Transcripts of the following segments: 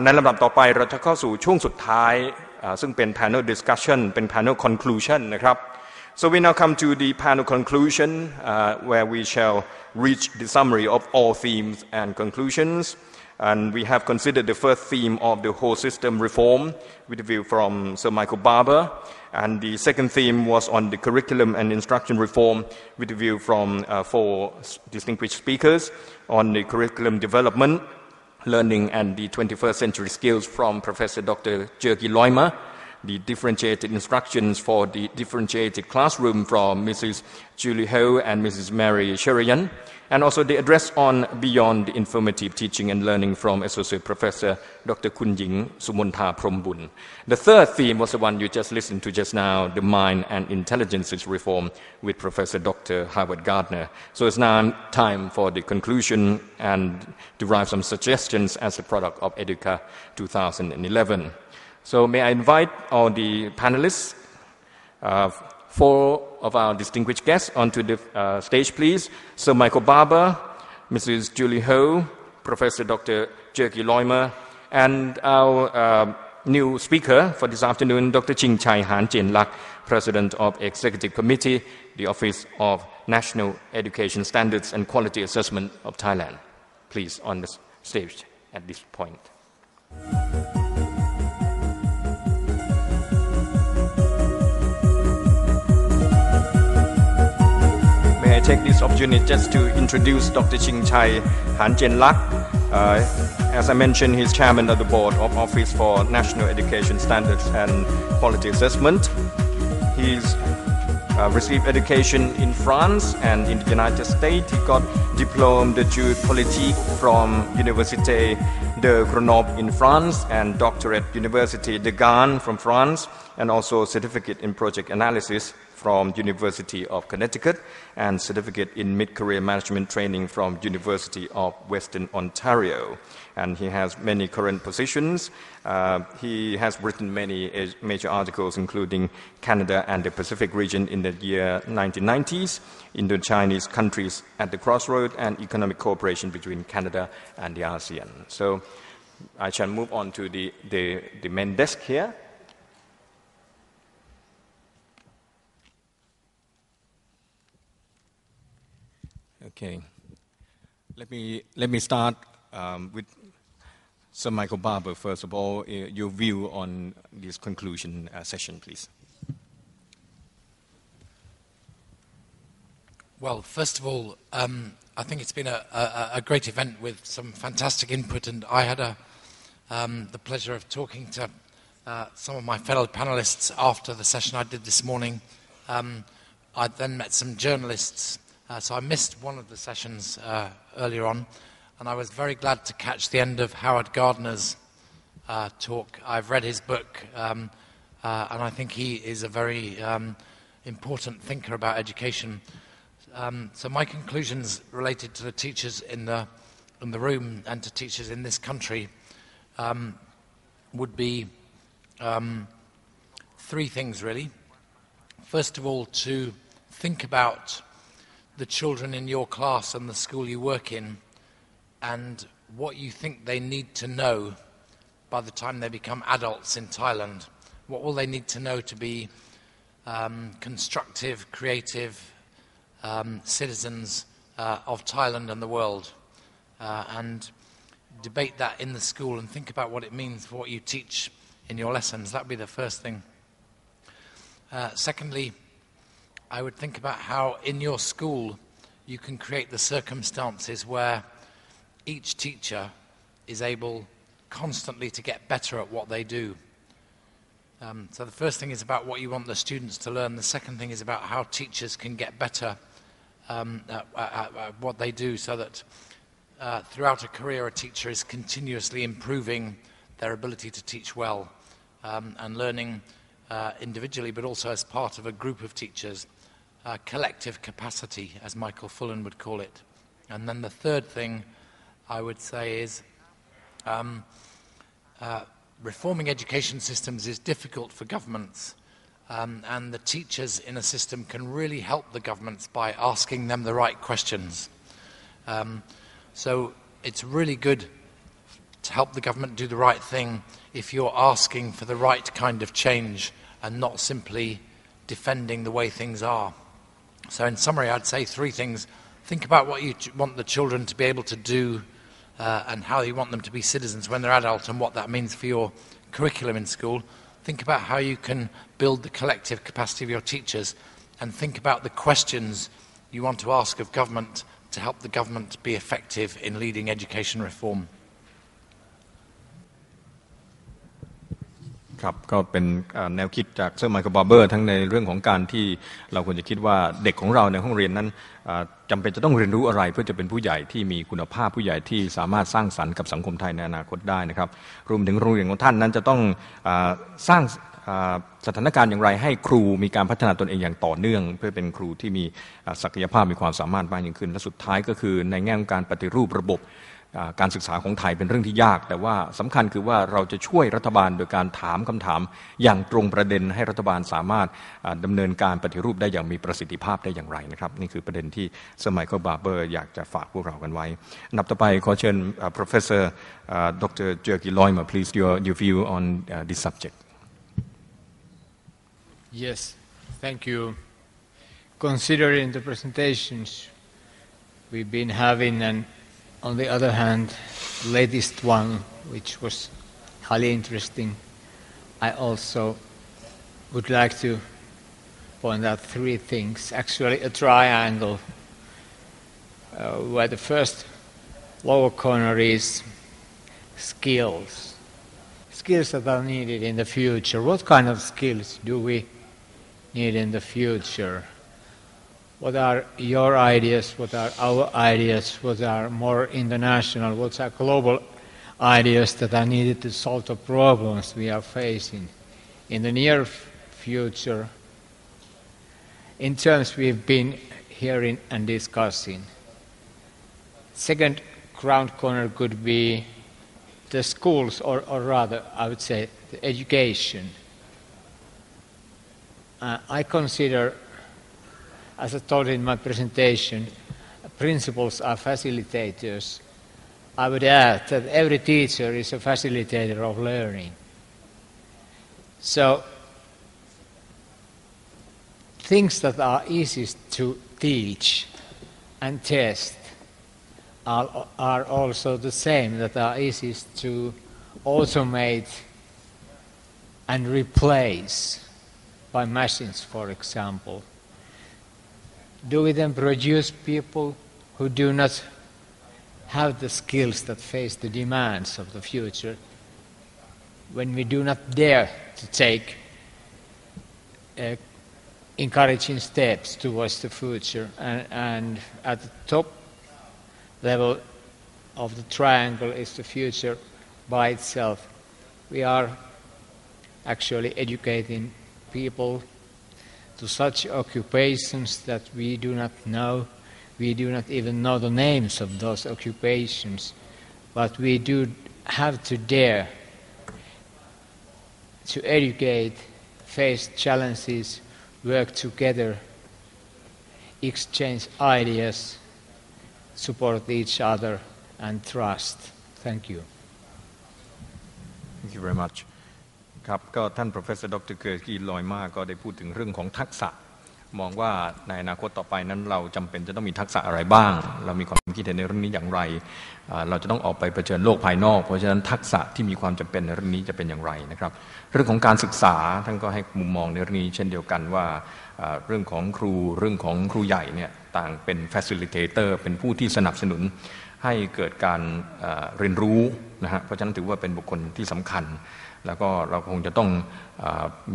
ในลำดับต่อไปเราจะเข้าสู่ช่วงสุดท้ายซึ่งเป็น panel discussion เป็น panel conclusion นะครับ so we now come to the panel conclusion where we shall reach the summary of all themes and conclusions and we have considered the first theme of the whole system reform with a view from Sir Michael Barber and the second theme was on the curriculum and instruction reform with a view from four distinguished speakers on the curriculum development learning and the 21st century skills from Professor Dr. Jyrki Loima, the differentiated instructions for the differentiated classroom from Mrs. Julie Ho and Mrs. Mary Sherian, and also the address on beyond informative teaching and learning from Associate Professor Dr. Kun Ying Sumontha Prombun. The third theme was the one you just listened to just now, the mind and intelligences reform with Professor Dr. Howard Gardner. So it's now time for the conclusion and derive some suggestions as a product of Educa 2011. So may I invite all the panelists, four of our distinguished guests onto the stage, please. Sir Michael Barber, Mrs. Julie Ho, Professor Dr. Jyrki Loima, and our new speaker for this afternoon, Dr. Ching Chai Han Jin Lak, President of Executive Committee, the Office of National Education Standards and Quality Assessment of Thailand. Please, on the stage at this point. I take this opportunity just to introduce Dr. Ching Chai Han Jen Lak. As I mentioned, he's chairman of the board of Office for National Education Standards and Quality Assessment. He's received education in France and in the United States. He got Diplôme d'études politiques from Université de Grenoble in France and doctorate University de Gand from France, and also certificate in project analysis from University of Connecticut and certificate in mid-career management training from University of Western Ontario. And he has many current positions. He has written many major articles including Canada and the Pacific region in the year 1990s, Indo-Chinese countries at the crossroad, and economic cooperation between Canada and the ASEAN. So I shall move on to the main desk here. Okay, let me start with Sir Michael Barber. First of all, your view on this conclusion session, please. Well, first of all, I think it's been a great event with some fantastic input, and I had the pleasure of talking to some of my fellow panelists after the session I did this morning. I then met some journalists. So I missed one of the sessions earlier on, and I was very glad to catch the end of Howard Gardner's talk. I've read his book, and I think he is a very important thinker about education. So my conclusions related to the teachers in the room and to teachers in this country would be three things, really. First of all, to think about the children in your class and the school you work in and what you think they need to know by the time they become adults in Thailand. What will they need to know to be constructive, creative citizens of Thailand and the world? And debate that in the school and think about what it means for what you teach in your lessons. That would be the first thing. Secondly, I would think about how in your school you can create the circumstances where each teacher is able constantly to get better at what they do. So the first thing is about what you want the students to learn. The second thing is about how teachers can get better at what they do, so that throughout a career a teacher is continuously improving their ability to teach well and learning individually, but also as part of a group of teachers. Collective capacity, as Michael Fullan would call it. And then the third thing I would say is reforming education systems is difficult for governments, and the teachers in a system can really help the governments by asking them the right questions. So it's really good to help the government do the right thing if you're asking for the right kind of change and not simply defending the way things are. So in summary, I'd say three things. Think about what you want the children to be able to do and how you want them to be citizens when they're adult and what that means for your curriculum in school. Think about how you can build the collective capacity of your teachers, and think about the questions you want to ask of government to help the government be effective in leading education reform. ครับก็เป็นแนวคิดจากเซอร์ไมเคิลบาร์เบอร์ทั้งในเรื่องของการที่เราควรจะคิดว่าเด็กของเราในห้องเรียนนั้นจำเป็นจะต้องเรียนรู้อะไรเพื่อจะเป็นผู้ใหญ่ที่มีคุณภาพผู้ใหญ่ที่สามารถสร้างสรรค์กับสังคมไทยในอนาคตได้นะครับรวมถึงโรงเรียนของท่านนั้นจะต้องสร้างสถานการณ์อย่างไรให้ครูมีการพัฒนาตนเองอย่างต่อเนื่องเพื่อเป็นครูที่มีศักยภาพมีความสามารถมากยิ่งขึ้นและสุดท้ายก็คือในแง่ของการปฏิรูประบบการศึกษาของไทยเป็นเรื่องที่ยากแต่ว่าสำคัญคือว่าเราจะช่วยรัฐบาลโดยการถามคำถามอย่างตรงประเด็นให้รัฐบาลสามารถดำเนินการปฏิรูปได้อย่างมีประสิทธิภาพได้อย่างไรนะครับนี่คือประเด็นที่เซอร์ไมเคิลบาร์เบอร์อยากจะฝากพวกเรากันไว้อันดับต่อไปขอเชิญ Professor Dr. Jyrki Loima please your view on this subject Yes thank you considering the presentations we've been having and on the other hand, latest one, which was highly interesting, I also would like to point out three things. Actually, a triangle, where the first lower corner is skills. Skills that are needed in the future. What kind of skills do we need in the future? What are your ideas? What are our ideas? What are more international? What are global ideas that are needed to solve the problems we are facing in the near future in terms we've been hearing and discussing? Second ground corner could be the schools, or rather, I would say, the education. I consider, as I told in my presentation, principals are facilitators. I would add that every teacher is a facilitator of learning. So, things that are easiest to teach and test are also the same, that are easiest to automate and replace by machines, for example. Do we then produce people who do not have the skills that face the demands of the future when we do not dare to take encouraging steps towards the future? And at the top level of the triangle is the future by itself. We are actually educating people to such occupations that we do not know. We do not even know the names of those occupations, but we do have to dare to educate, face challenges, work together, exchange ideas, support each other, and trust. Thank you. Thank you very much. ครับก็ท่าน Professor Dr. Jyrki Loima ก็ได้พูดถึงเรื่องของทักษะมองว่าในอนาคตต่อไปนั้นเราจำเป็นจะต้องมีทักษะอะไรบ้างเรามีความคิดเห็นในเรื่องนี้อย่างไรเราจะต้องออกไปเผชิญโลกภายนอกเพราะฉะนั้นทักษะที่มีความจำเป็นในเรื่องนี้จะเป็นอย่างไรนะครับเรื่องของการศึกษาท่านก็ให้มุมมองในเรื่องนี้เช่นเดียวกันว่าเรื่องของครูเรื่องของครูใหญ่เนี่ยต่างเป็น facilitator เป็นผู้ที่สนับสนุนให้เกิดการเรียนรู้นะฮะเพราะฉะนั้นถือว่าเป็นบุคคลที่สำคัญแล้วก็เราคงจะต้อง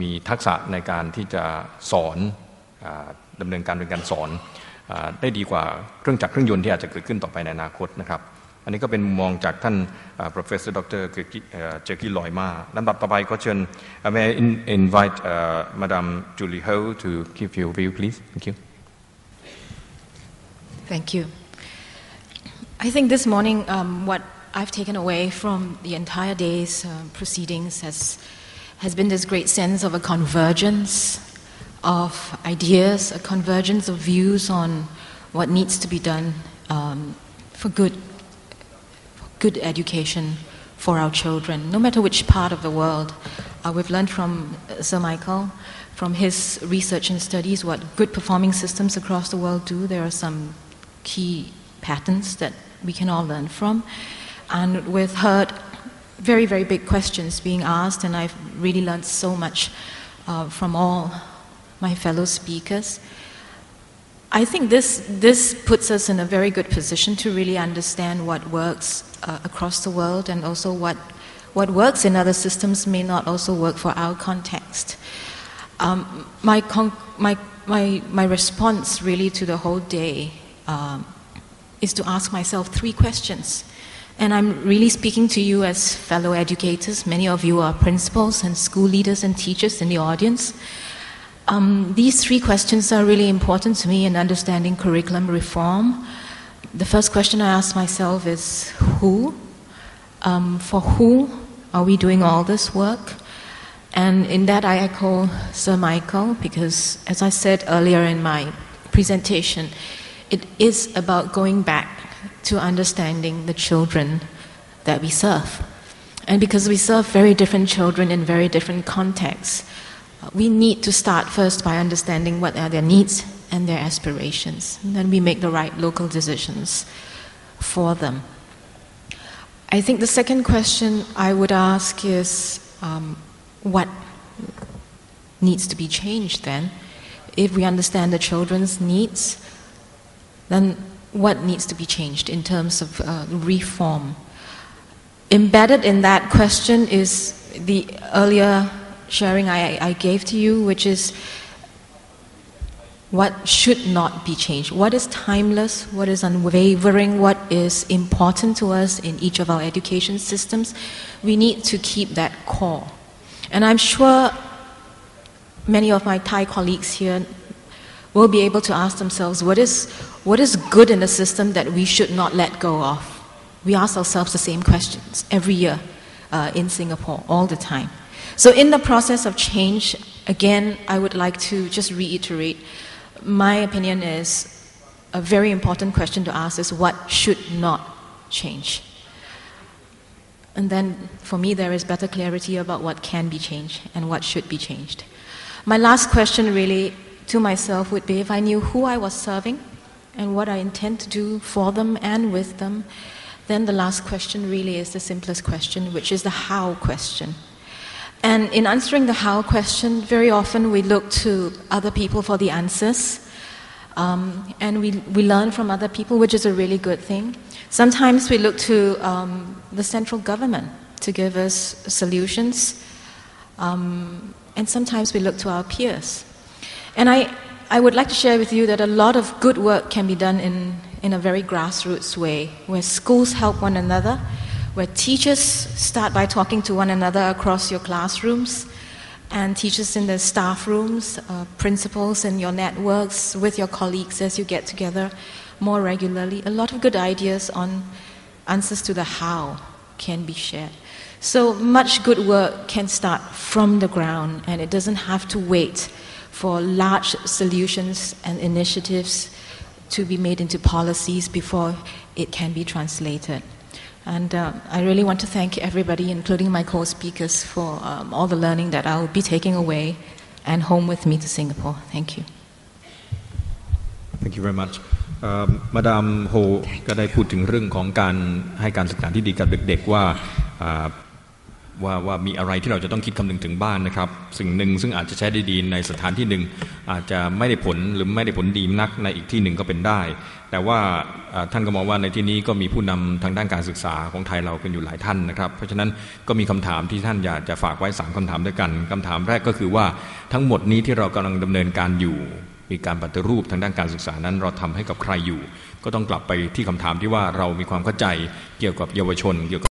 มีทักษะในการที่จะสอนดำเนินการเรียนการสอนได้ดีกว่าเครื่องจักรเครื่องยนต์ที่อาจจะเกิดขึ้นต่อไปในอนาคตนะครับอันนี้ก็เป็นมุมมองจากท่าน Professor Dr. Jyrki Loima ลำดับต่อไปก็เชิญ May I invite Madam Julie Ho to give your view please thank you Thank you I think this morning what I've taken away from the entire day's proceedings has been this great sense of a convergence of ideas, a convergence of views on what needs to be done for good education for our children, no matter which part of the world. We've learned from Sir Michael, from his research and studies, what good performing systems across the world do. There are some key patterns that we can all learn from. And we've heard very, very big questions being asked, and I've really learned so much from all my fellow speakers. I think this puts us in a very good position to really understand what works across the world, and also what works in other systems may not also work for our context. My response really to the whole day is to ask myself 3 questions. And I'm really speaking to you as fellow educators. Many of you are principals and school leaders and teachers in the audience. These 3 questions are really important to me in understanding curriculum reform. The first question I ask myself is who? For who are we doing all this work? And in that I echo Sir Michael, because as I said earlier in my presentation, it is about going back to understanding the children that we serve. And because we serve very different children in very different contexts, we need to start first by understanding what are their needs and their aspirations. And then we make the right local decisions for them. I think the second question I would ask is what needs to be changed then? If we understand the children's needs, then what needs to be changed in terms of reform? Embedded in that question is the earlier sharing I gave to you, which is what should not be changed. What is timeless, what is unwavering, what is important to us in each of our education systems. We need to keep that core. And I'm sure many of my Thai colleagues here will be able to ask themselves, what is good in the system that we should not let go of? We ask ourselves the same questions every year in Singapore, all the time. So in the process of change, again, I would like to just reiterate, my opinion is a very important question to ask is what should not change? And then for me there is better clarity about what can be changed and what should be changed. My last question really to myself would be, if I knew who I was serving and what I intend to do for them and with them, then the last question really is the simplest question, which is the how question. And in answering the how question, very often we look to other people for the answers, and we learn from other people, which is a really good thing. Sometimes we look to the central government to give us solutions, and sometimes we look to our peers. And I would like to share with you that a lot of good work can be done in a very grassroots way, where schools help one another, where teachers start by talking to one another across your classrooms, and teachers in the staff rooms, principals in your networks, with your colleagues as you get together more regularly. A lot of good ideas on answers to the how can be shared. So much good work can start from the ground, and it doesn't have to wait for large solutions and initiatives to be made into policies before it can be translated. And I really want to thank everybody, including my co-speakers, for all the learning that I'll be taking away and home with me to Singapore. Thank you. Thank you very much. มาดามโฮก็ได้พูดถึงเรื่องของการให้การศึกษาที่ดีกับเด็กๆว่ามีอะไรที่เราจะต้องคิดคำนึงถึงบ้านนะครับสิ่งหนึ่งซึ่งอาจจะใช้ได้ดีในสถานที่หนึ่งอาจจะไม่ได้ผลหรือไม่ได้ผลดีนักในอีกที่หนึ่งก็เป็นได้แต่ว่าท่านก็มองว่าในที่นี้ก็มีผู้นำทางด้านการศึกษาของไทยเราเป็นอยู่หลายท่านนะครับเพราะฉะนั้นก็มีคำถามที่ท่านอยากจะฝากไว้3คำถามด้วยกันคำถามแรกก็คือว่าทั้งหมดนี้ที่เรากำลังดำเนินการอยู่มีการปฏิรูปทางด้านการศึกษานั้นเราทำให้กับใครอยู่ก็ต้องกลับไปที่คำถามที่ว่าเรามีความเข้าใจเกี่ยวกับเยาวชนเกี่ยวกับ